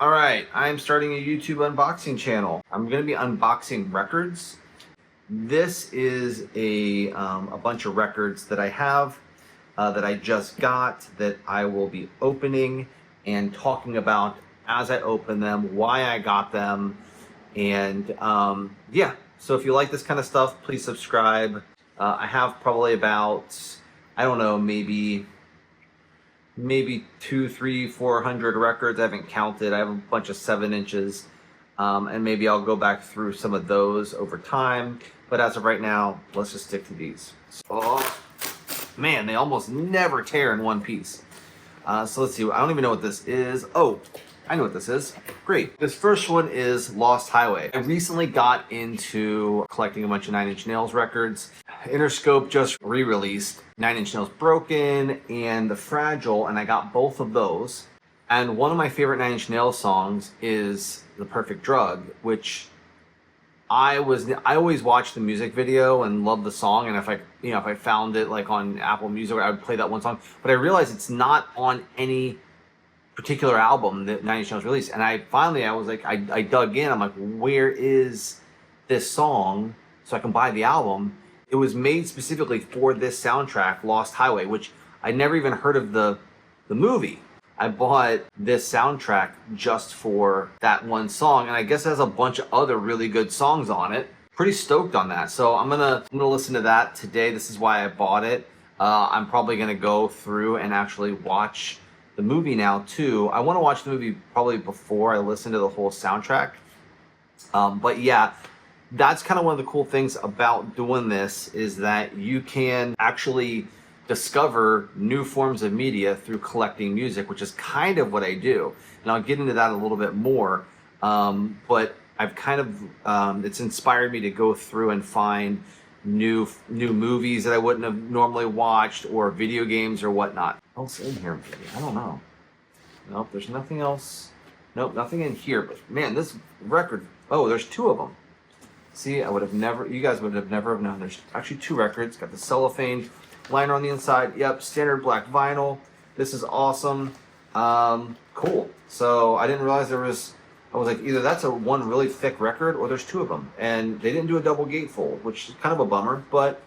All right, I'm starting a YouTube unboxing channel. I'm going to be unboxing records. This is a bunch of records that I have that I just got that I will be opening and talking about as I open them, why I got them, and yeah. So if you like this kind of stuff, please subscribe. I have probably about, I don't know, maybe 200, 300, 400 records. I haven't counted. I have a bunch of 7 inches, and maybe I'll go back through some of those over time. But as of right now, let's just stick to these. Oh man, they almost never tear in one piece. So let's see. I don't even know what this is. Oh, I know what this is. Great. This first one is Lost Highway. I recently got into collecting a bunch of Nine Inch Nails records. Interscope just re-released Nine Inch Nails Broken and The Fragile, and I got both of those. And one of my favorite Nine Inch Nails songs is The Perfect Drug, which I always watched the music video and loved the song, and if I found it like on Apple Music, I would play that one song. But I realized it's not on any particular album that Nine Inch Nails released, and I was like, I dug in. I'm like, where is this song so I can buy the album? It was made specifically for this soundtrack, Lost Highway, which I never even heard of the movie. I bought this soundtrack just for that one song, and I guess it has a bunch of other really good songs on it. Pretty stoked on that. So I'm gonna listen to that today. This is why I bought it. I'm probably gonna go through and actually watch the movie now too. I want to watch the movie probably before I listen to the whole soundtrack. But yeah, that's kind of one of the cool things about doing this, is that you can actually discover new forms of media through collecting music, which is kind of what I do. And I'll get into that a little bit more. But I've kind of, it's inspired me to go through and find new movies that I wouldn't have normally watched, or video games or whatnot. What else in here? I don't know. Nope, there's nothing else. Nope, nothing in here. But man, this record. Oh, there's two of them. See, you guys would have never have known. There's actually two records. Got the cellophane liner on the inside. Yep, standard black vinyl. This is awesome. Cool. So I didn't realize I was like, either that's one really thick record or there's two of them. And they didn't do a double gatefold, which is kind of a bummer, but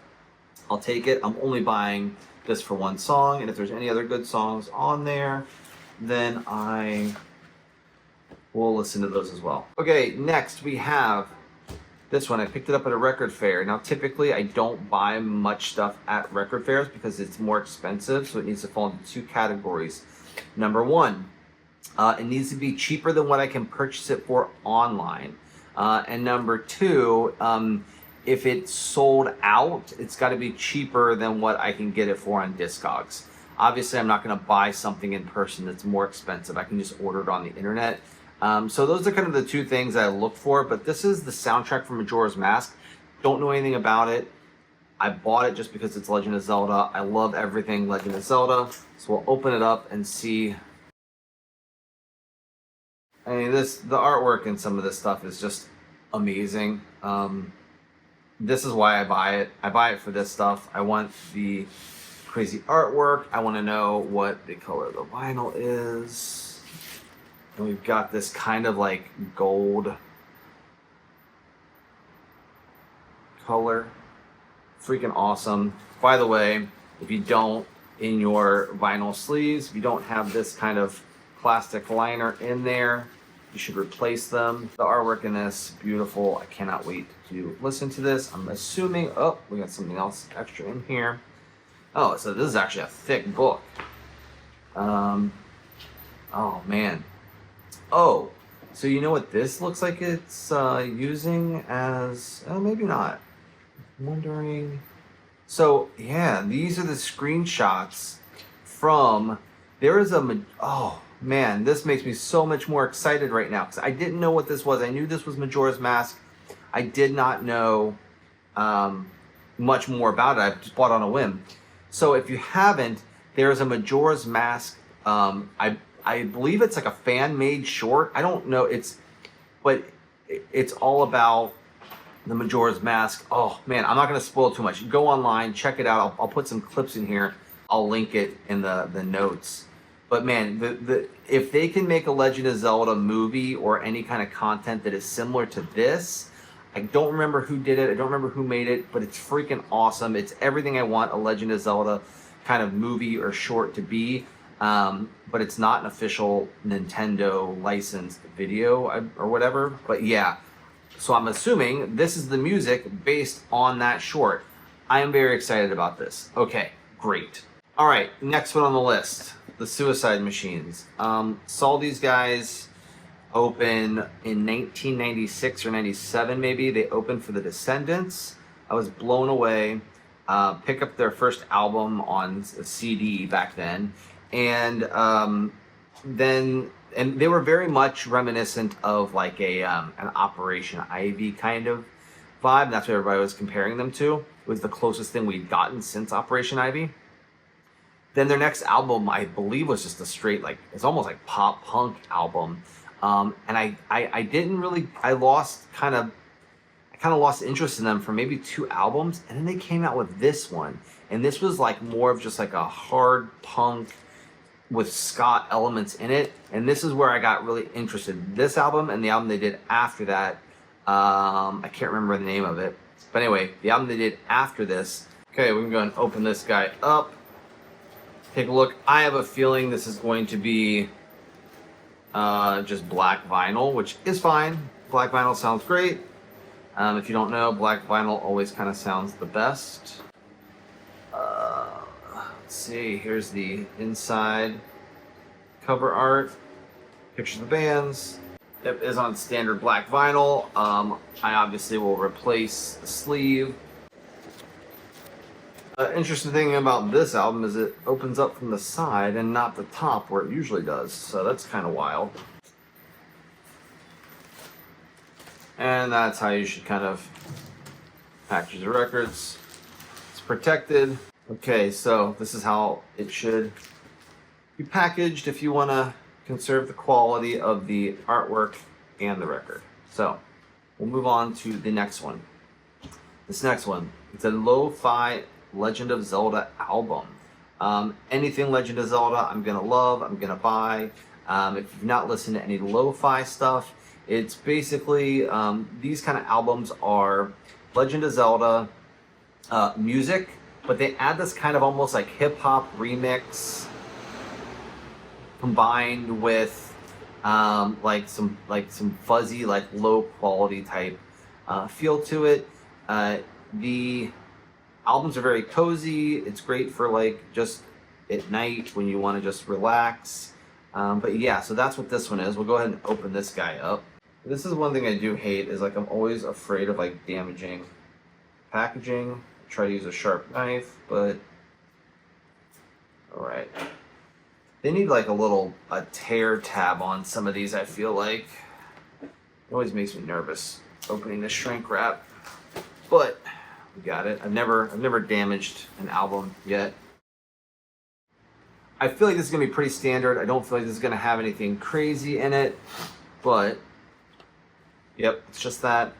I'll take it. I'm only buying this for one song, and if there's any other good songs on there, then I will listen to those as well. Okay, next we have this one. I picked it up at a record fair. Now, typically I don't buy much stuff at record fairs because it's more expensive, so it needs to fall into two categories. Number one, it needs to be cheaper than what I can purchase it for online. And number two, if it's sold out, it's got to be cheaper than what I can get it for on Discogs. Obviously, I'm not going to buy something in person that's more expensive. I can just order it on the internet. So those are kind of the two things I look for. But this is the soundtrack for Majora's Mask. Don't know anything about it. I bought it just because it's Legend of Zelda. I love everything Legend of Zelda. So we'll open it up and see. I mean, the artwork and some of this stuff is just amazing. This is why I buy it. I buy it for this stuff. I want the crazy artwork. I want to know what the color of the vinyl is. And we've got this kind of like gold color. Freaking awesome. By the way, if you don't, in your vinyl sleeves, if you don't have this kind of plastic liner in there, you should replace them. The artwork in this, beautiful. I cannot wait to listen to this. I'm assuming, oh, we got something else extra in here. Oh, so this is actually a thick book. Oh man. Oh, so you know what this looks like it's using as, oh, maybe not. I'm wondering. So yeah, these are the screenshots from, there is a, oh man, this makes me so much more excited right now because I didn't know what this was. I knew this was Majora's Mask. I did not know much more about it. I just bought it on a whim. So if you haven't, there's a Majora's Mask. I believe it's like a fan-made short. I don't know. But it's all about the Majora's Mask. Oh man, I'm not going to spoil too much. Go online, check it out. I'll put some clips in here. I'll link it in the notes. But man, if they can make a Legend of Zelda movie or any kind of content that is similar to this, I don't remember who did it. I don't remember who made it, but it's freaking awesome. It's everything I want a Legend of Zelda kind of movie or short to be. But it's not an official Nintendo licensed video or whatever. But yeah, so I'm assuming this is the music based on that short. I am very excited about this. Okay, great. All right, next one on the list, the Suicide Machines. Saw these guys open in 1996 or 97 maybe. They opened for the Descendants. I was blown away. Pick up their first album on a CD back then. And they were very much reminiscent of like an Operation Ivy kind of vibe. That's what everybody was comparing them to. It was the closest thing we'd gotten since Operation Ivy. Then their next album, I believe, was just a straight, like, it's almost like pop punk album. And I didn't really, I kind of lost interest in them for maybe 2 albums. And then they came out with this one. And this was like more of just like a hard punk with ska elements in it. And this is where I got really interested. This album and the album they did after that, I can't remember the name of it. But anyway, the album they did after this. Okay, we can go and open this guy up. Take a look. I have a feeling this is going to be just black vinyl, which is fine. Black vinyl sounds great. If you don't know, black vinyl always kind of sounds the best. Let's see, here's the inside cover art. Pictures of the bands. It is on standard black vinyl. I obviously will replace the sleeve. Interesting thing about this album is it opens up from the side and not the top where it usually does. So that's kind of wild. And that's how you should kind of package the records. It's protected. Okay, so this is how it should be packaged if you want to conserve the quality of the artwork and the record. So we'll move on to the next one. This next one, it's a Lofi Legend of Zelda album. Anything Legend of Zelda I'm gonna love, I'm gonna buy. If you've not listened to any lo-fi stuff, it's basically these kind of albums are Legend of Zelda music, but they add this kind of almost like hip-hop remix combined with like some fuzzy, like low quality type feel to it. The albums are very cozy. It's great for like just at night when you want to just relax. But yeah, so that's what this one is. We'll go ahead and open this guy up. This is one thing I do hate is like I'm always afraid of like damaging packaging. Try to use a sharp knife, but all right. They need like a tear tab on some of these, I feel like. It always makes me nervous opening the shrink wrap, but we got it. I've never damaged an album yet. I feel like this is gonna be pretty standard. I don't feel like this is gonna have anything crazy in it, but yep, it's just that.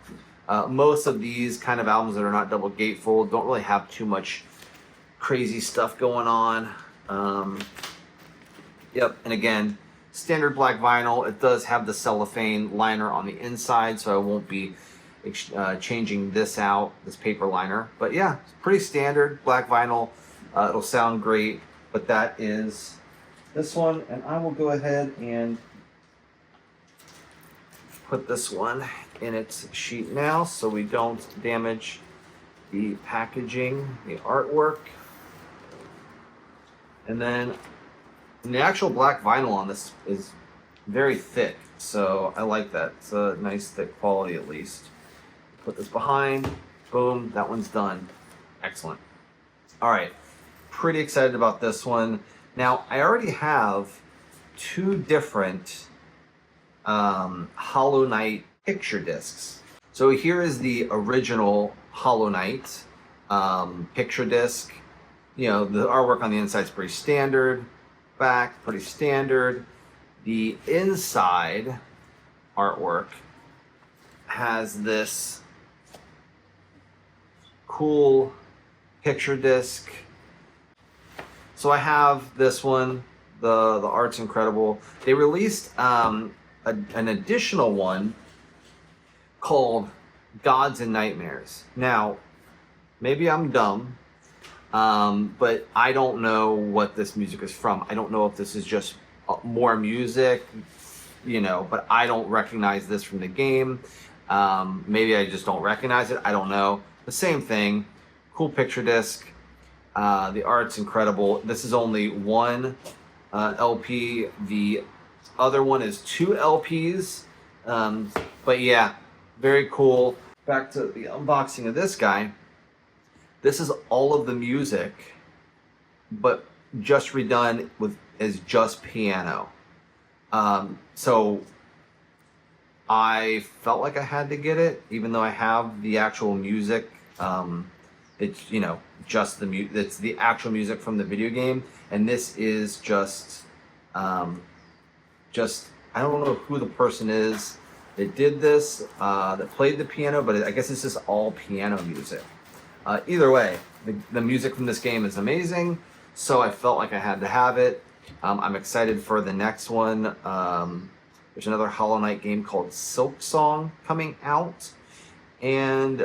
Most of these kind of albums that are not double gatefold don't really have too much crazy stuff going on. Yep, and again, standard black vinyl. It does have the cellophane liner on the inside, so I won't be changing this out, this paper liner. But yeah, it's pretty standard black vinyl. It'll sound great, but that is this one, and I will go ahead and put this one in its sheet now so we don't damage the packaging, the artwork. And then the actual black vinyl on this is very thick, so I like that. It's a nice thick quality at least. Put this behind, boom, that one's done. Excellent. All right, pretty excited about this one. Now, I already have 2 different Hollow Knight picture discs. So here is the original Hollow Knight picture disc. You know, the artwork on the inside is pretty standard. Back, pretty standard. The inside artwork has this cool picture disc. So I have this one, The art's incredible. They released an additional one called Gods and Nightmares. Now, maybe I'm dumb, but I don't know what this music is from. I don't know if this is just more music, you know, but I don't recognize this from the game. Maybe I just don't recognize it. I don't know. The same thing. Cool picture disc. The art's incredible. This is only one LP. The other one is 2 LPs. But yeah, very cool. Back to the unboxing of this guy. This is all of the music, but just redone as just piano. So I felt like I had to get it, even though I have the actual music. It's, you know, just it's the actual music from the video game, and this is just I don't know who the person is that did this, that played the piano, but I guess it's just all piano music. Either way, the music from this game is amazing, so I felt like I had to have it. I'm excited for the next one. There's another Hollow Knight game called Silk Song coming out, and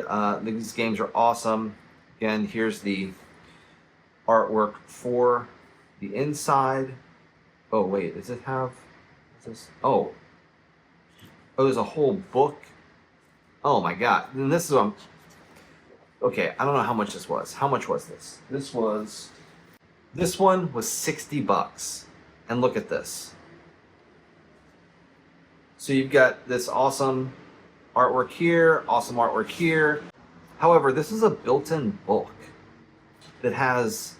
these games are awesome. Again, here's the artwork for the inside. Oh wait, does it have this? Oh, there's a whole book. Oh my god! And this is what I'm. Okay, I don't know how much this was. How much was this? This one was $60. And look at this. So you've got this awesome artwork here, awesome artwork here. However, this is a built-in book that has,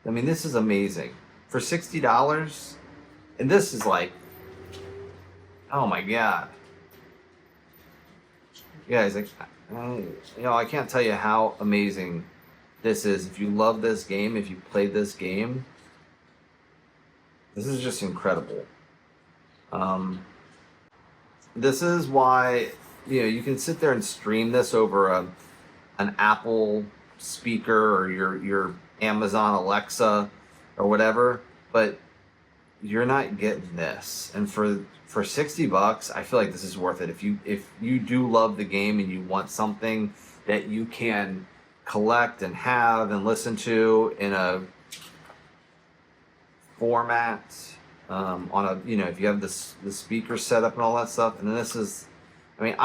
I mean, this is amazing. For $60, and this is like, oh my god. Guys, like, you know, I can't tell you how amazing this is. If you love this game, if you played this game, this is just incredible. This is why, you know, you can sit there and stream this over an Apple speaker or your Amazon Alexa or whatever, but you're not getting this. And for $60, I feel like this is worth it. If you do love the game and you want something that you can collect and have and listen to in a format, on a, you know, if you have the speaker set up and all that stuff, and then this is, I mean,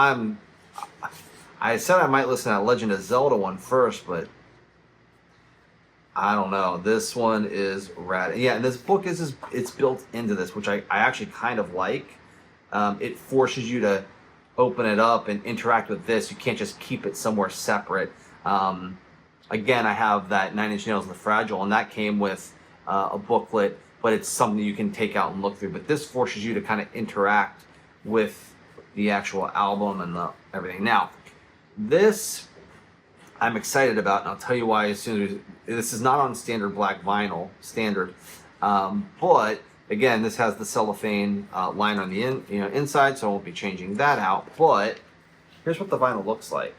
I said I might listen to that Legend of Zelda one first, but I don't know. This one is rad. Yeah, and this book it's built into this, which I actually kind of like. It forces you to open it up and interact with this. You can't just keep it somewhere separate. Again, I have that 9 Inch Nails The Fragile, and that came with a booklet, but it's something you can take out and look through. But this forces you to kind of interact with the actual album and everything. Now, this I'm excited about, and I'll tell you why as soon as this is not on standard black vinyl standard, but again, this has the cellophane liner on the inside, so I won't be changing that out. But here's what the vinyl looks like,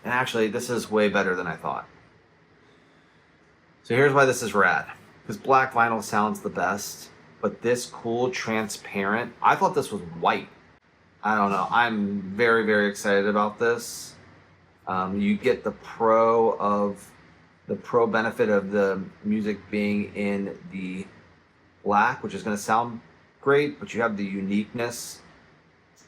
and actually, this is way better than I thought. So here's why this is rad, because black vinyl sounds the best, but this cool transparent. I thought this was white. I don't know. I'm very, very excited about this. You get the pro benefit of the music being in the black, which is going to sound great, but you have the uniqueness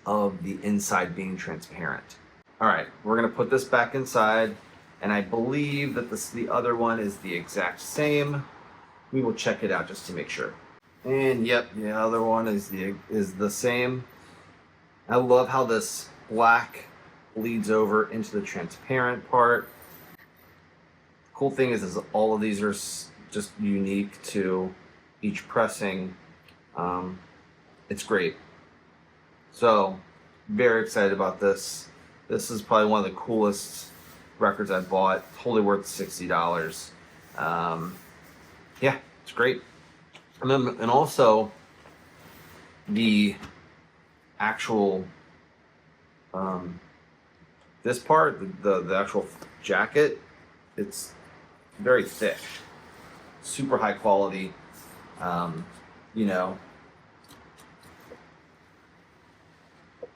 of the inside being transparent. All right, we're going to put this back inside, and I believe that the other one is the exact same. We will check it out just to make sure. And yep, the other one is the same. I love how this black bleeds over into the transparent part. Cool thing is all of these are just unique to each pressing. It's great. So very excited about this. This is probably one of the coolest records I've bought. Totally worth $60. Yeah, it's great. And also the actual this part, the actual jacket, it's very thick, super high quality, You know,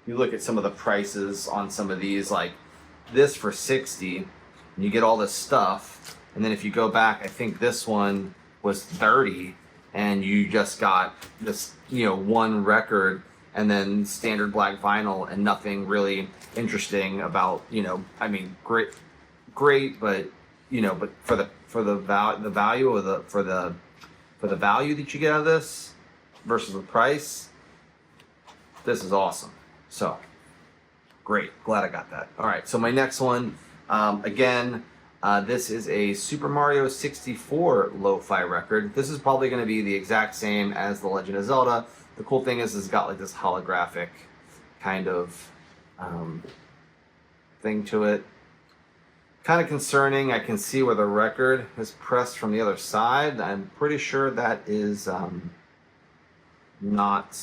you look at some of the prices on some of these, like this for 60, and you get all this stuff, and then if you go back, I think this one was 30, and you just got this, you know, one record and then standard black vinyl and nothing really interesting about, you know, I mean, great, but you know, but for the value of the value that you get out of this versus the price, this is awesome. So great, glad I got that. All right, so my next one, again, this is a Super Mario 64 lo-fi record. This is probably going to be the exact same as The Legend of Zelda. The cool thing is it's got like this holographic kind of thing to it. Kind of concerning. I can see where the record is pressed from the other side. I'm pretty sure that is not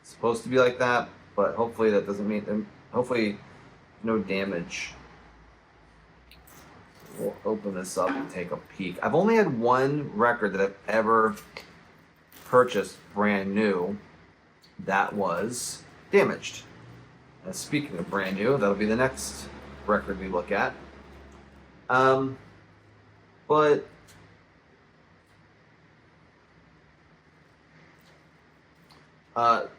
supposed to be like that, but hopefully that doesn't mean, hopefully no damage. We'll open this up and take a peek. I've only had one record that I've ever purchased brand new that was damaged. And speaking of brand new, that'll be the next record we look at. But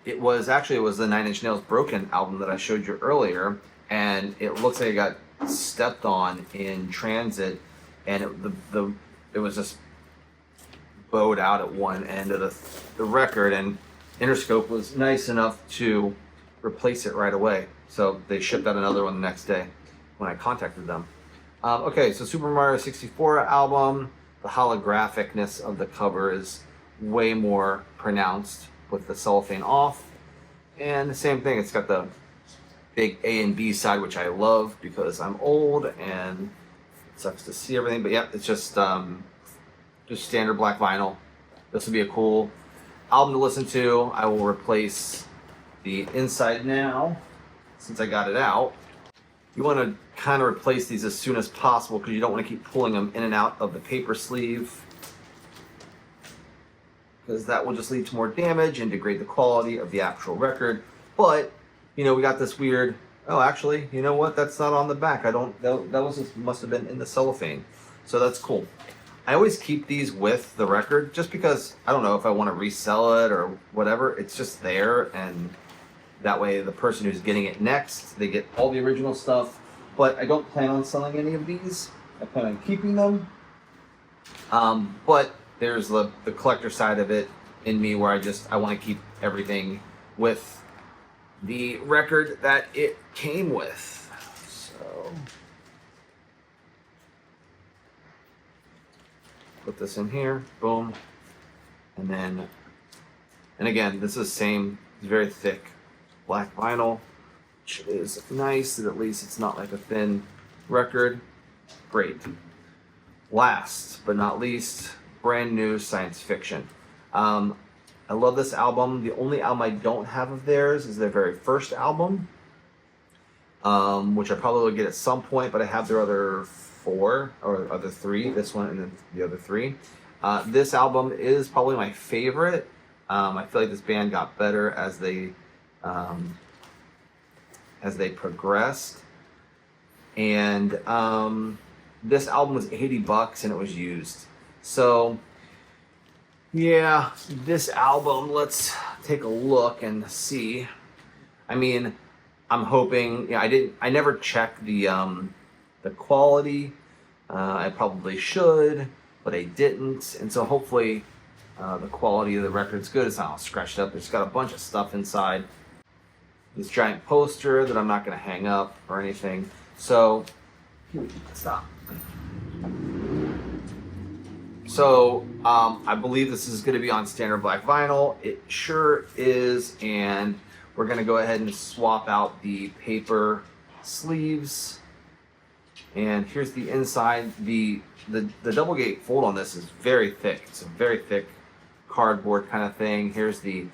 it was the Nine Inch Nails Broken album that I showed you earlier, and it looks like it got stepped on in transit, and it was just bowed out at one end of the record, and Interscope was nice enough to replace it right away. So they shipped out another one the next day when I contacted them. Okay, so Super Mario 64 album, the holographicness of the cover is way more pronounced with the cellophane off. And the same thing, it's got the big A and B side, which I love because I'm old and it sucks to see everything. But yeah, it's just standard black vinyl. This will be a cool album to listen to. I will replace the inside now since I got it out. You want to kind of replace these as soon as possible because you don't want to keep pulling them in and out of the paper sleeve, because that will just lead to more damage and degrade the quality of the actual record. But you know, we got this weird, oh, actually, you know what? That's not on the back. That must have been in the cellophane. So that's cool. I always keep these with the record just because I don't know if I want to resell it or whatever. It's just there, and that way the person who's getting it next, they get all the original stuff. But I don't plan on selling any of these. I plan on keeping them. But there's the collector side of it in me where I want to keep everything with the record that it came with. So put this in here, boom. And again, this is same, it's very thick black vinyl, which is nice that at least it's not like a thin record. Great. Last but not least, brand new science fiction. I love this album. The only album I don't have of theirs is their very first album, which I probably will get at some point, but I have their other four, or other three, this one and then the other three. This album is probably my favorite. I feel like this band got better as they progressed. And this album was $80 and it was used. So yeah, this album, let's take a look and see. I mean, I'm hoping, yeah, I never checked the quality. I probably should, but I didn't. And so hopefully the quality of the record's good. It's not all scratched up. It's got a bunch of stuff inside. This giant poster that I'm not going to hang up or anything. So, stop. So, I believe this is going to be on standard black vinyl. It sure is, and we're going to go ahead and swap out the paper sleeves. And here's the inside. The double gate fold on this is very thick. It's a very thick cardboard kind of thing. Here's the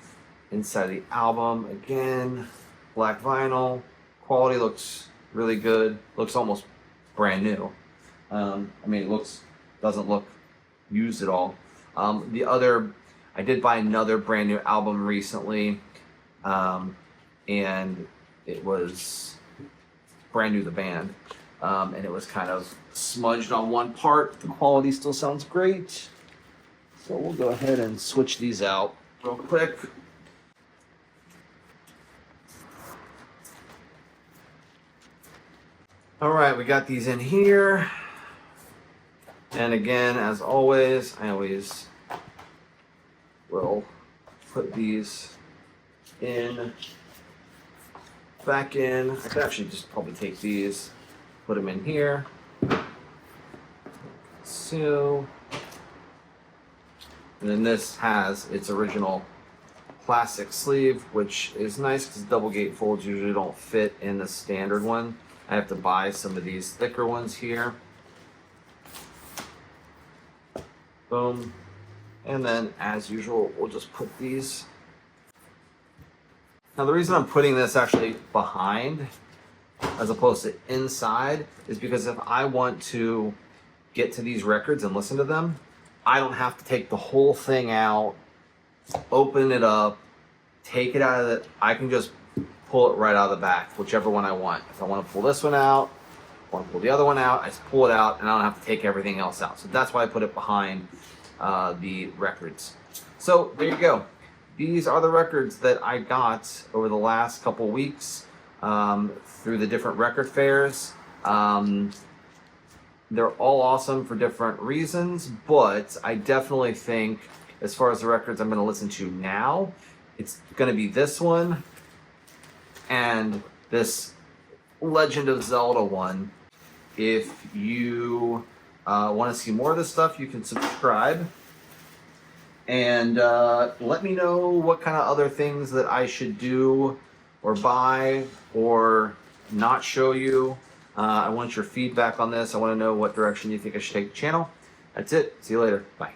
inside of the album. Again, black vinyl. Quality looks really good. Looks almost brand new. I mean, it doesn't look used at all. The other I did buy another brand new album recently, and it was brand new, the band, and it was kind of smudged on one part. The quality still sounds great, so we'll go ahead and switch these out real quick. All right, we got these in here. And again, as always, I always will put these in, back in. I could actually just probably take these, put them in here. So, and then this has its original plastic sleeve, which is nice because double gatefolds usually don't fit in the standard one. I have to buy some of these thicker ones here. Boom. And then, as usual, we'll just put these. Now, the reason I'm putting this actually behind as opposed to inside is because if I want to get to these records and listen to them, I don't have to take the whole thing out, open it up, take it out of it. I can just pull it right out of the back, whichever one I want. If I want to pull this one out, I want to pull the other one out, I just pull it out and I don't have to take everything else out. So that's why I put it behind the records. So there you go. These are the records that I got over the last couple weeks through the different record fairs. They're all awesome for different reasons, but I definitely think as far as the records I'm going to listen to now, it's going to be this one and this Legend of Zelda one. If you want to see more of this stuff, you can subscribe and let me know what kind of other things that I should do or buy or not show you. I want your feedback on this. I want to know what direction you think I should take the channel. That's it. See you later. Bye.